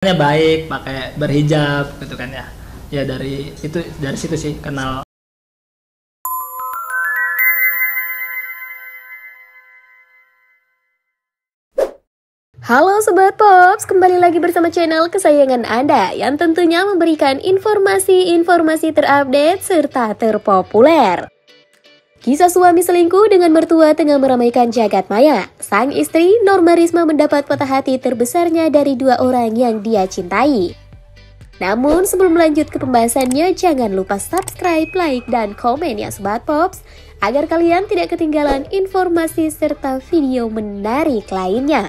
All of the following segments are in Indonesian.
baik, pakai berhijab gitu kan ya. Ya dari situ sih kenal. Halo Sobat Pops, kembali lagi bersama channel kesayangan Anda yang tentunya memberikan informasi-informasi terupdate serta terpopuler. Kisah suami selingkuh dengan mertua tengah meramaikan jagat maya. Sang istri, Norma Risma, mendapat patah hati terbesarnya dari dua orang yang dia cintai. Namun sebelum lanjut ke pembahasannya, jangan lupa subscribe, like, dan komen ya Sobat Pops, agar kalian tidak ketinggalan informasi serta video menarik lainnya.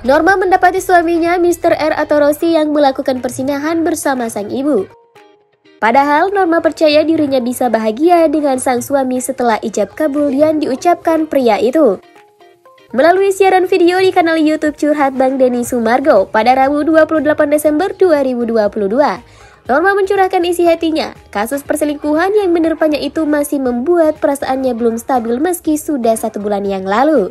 Norma mendapati suaminya Mr. R atau Rosi yang melakukan persinahan bersama sang ibu. Padahal Norma percaya dirinya bisa bahagia dengan sang suami setelah ijab kabul yang diucapkan pria itu. Melalui siaran video di kanal YouTube Curhat Bang Denny Sumargo pada Rabu 28 Desember 2022, Norma mencurahkan isi hatinya. Kasus perselingkuhan yang menerpanya itu masih membuat perasaannya belum stabil meski sudah 1 bulan yang lalu.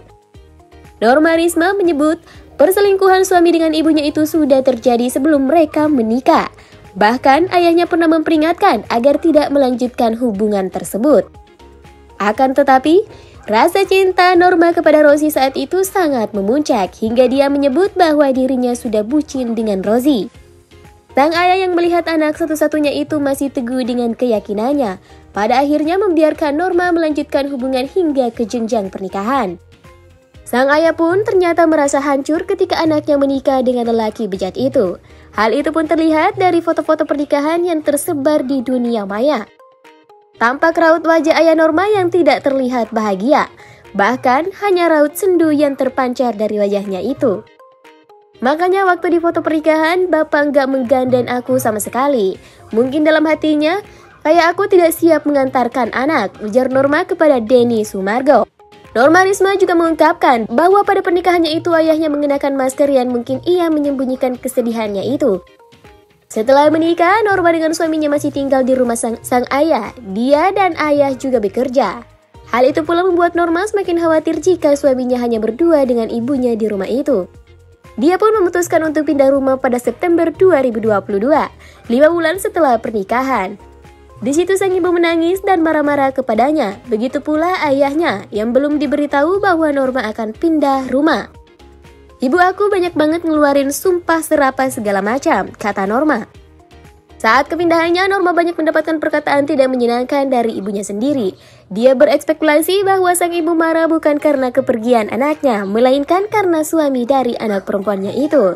Norma Risma menyebut perselingkuhan suami dengan ibunya itu sudah terjadi sebelum mereka menikah. Bahkan ayahnya pernah memperingatkan agar tidak melanjutkan hubungan tersebut. Akan tetapi, rasa cinta Norma kepada Rosi saat itu sangat memuncak hingga dia menyebut bahwa dirinya sudah bucin dengan Rosi. Sang ayah yang melihat anak satu-satunya itu masih teguh dengan keyakinannya, pada akhirnya membiarkan Norma melanjutkan hubungan hingga ke jenjang pernikahan. Sang ayah pun ternyata merasa hancur ketika anaknya menikah dengan lelaki bejat itu. Hal itu pun terlihat dari foto-foto pernikahan yang tersebar di dunia maya. Tampak raut wajah ayah Norma yang tidak terlihat bahagia. Bahkan hanya raut sendu yang terpancar dari wajahnya itu. Makanya waktu di foto pernikahan, bapak nggak menggandeng aku sama sekali. Mungkin dalam hatinya, kayak aku tidak siap mengantarkan anak, ujar Norma kepada Denny Sumargo. Norma Risma juga mengungkapkan bahwa pada pernikahannya itu ayahnya mengenakan masker yang mungkin ia menyembunyikan kesedihannya itu. Setelah menikah, Norma dengan suaminya masih tinggal di rumah sang ayah. Dia dan ayah juga bekerja. Hal itu pula membuat Norma semakin khawatir jika suaminya hanya berdua dengan ibunya di rumah itu. Dia pun memutuskan untuk pindah rumah pada September 2022, 5 bulan setelah pernikahan. Di situ sang ibu menangis dan marah-marah kepadanya. Begitu pula ayahnya yang belum diberitahu bahwa Norma akan pindah rumah. Ibu aku banyak banget ngeluarin sumpah serapah segala macam, kata Norma. Saat kepindahannya, Norma banyak mendapatkan perkataan tidak menyenangkan dari ibunya sendiri. Dia berekspektasi bahwa sang ibu marah bukan karena kepergian anaknya, melainkan karena suami dari anak perempuannya itu.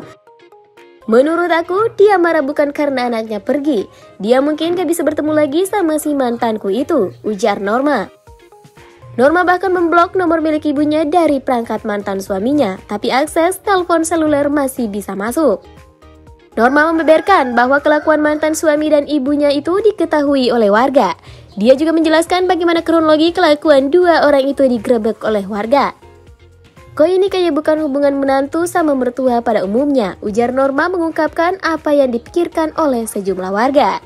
Menurut aku, dia marah bukan karena anaknya pergi. Dia mungkin gak bisa bertemu lagi sama si mantanku itu, ujar Norma. Norma bahkan memblok nomor milik ibunya dari perangkat mantan suaminya, tapi akses telepon seluler masih bisa masuk. Norma membeberkan bahwa kelakuan mantan suami dan ibunya itu diketahui oleh warga. Dia juga menjelaskan bagaimana kronologi kelakuan dua orang itu digerebek oleh warga. Kok ini kayak bukan hubungan menantu sama mertua pada umumnya, ujar Norma mengungkapkan apa yang dipikirkan oleh sejumlah warga.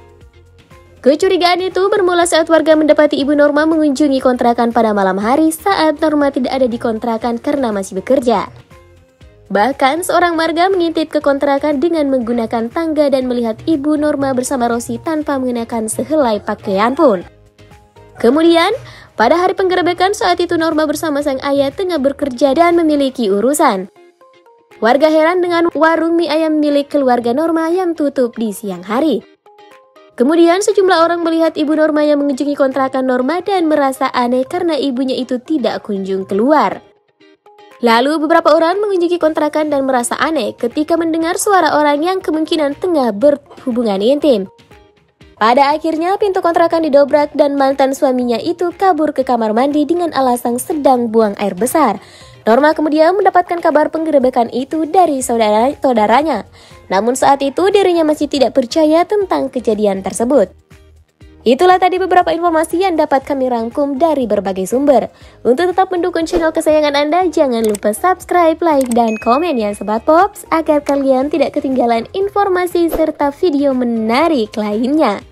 Kecurigaan itu bermula saat warga mendapati ibu Norma mengunjungi kontrakan pada malam hari saat Norma tidak ada di kontrakan karena masih bekerja. Bahkan seorang warga mengintip ke kontrakan dengan menggunakan tangga dan melihat ibu Norma bersama Rosi tanpa mengenakan sehelai pakaian pun. Kemudian, pada hari penggerebekan saat itu Norma bersama sang ayah tengah bekerja dan memiliki urusan. Warga heran dengan warung mie ayam milik keluarga Norma yang tutup di siang hari. Kemudian sejumlah orang melihat ibu Norma yang mengunjungi kontrakan Norma dan merasa aneh karena ibunya itu tidak kunjung keluar. Lalu beberapa orang mengunjungi kontrakan dan merasa aneh ketika mendengar suara orang yang kemungkinan tengah berhubungan intim. Pada akhirnya pintu kontrakan didobrak dan mantan suaminya itu kabur ke kamar mandi dengan alasan sedang buang air besar. Norma kemudian mendapatkan kabar penggerebekan itu dari saudaranya. Namun saat itu dirinya masih tidak percaya tentang kejadian tersebut. Itulah tadi beberapa informasi yang dapat kami rangkum dari berbagai sumber. Untuk tetap mendukung channel kesayangan Anda, jangan lupa subscribe, like, dan komen ya Sobat Pops, agar kalian tidak ketinggalan informasi serta video menarik lainnya.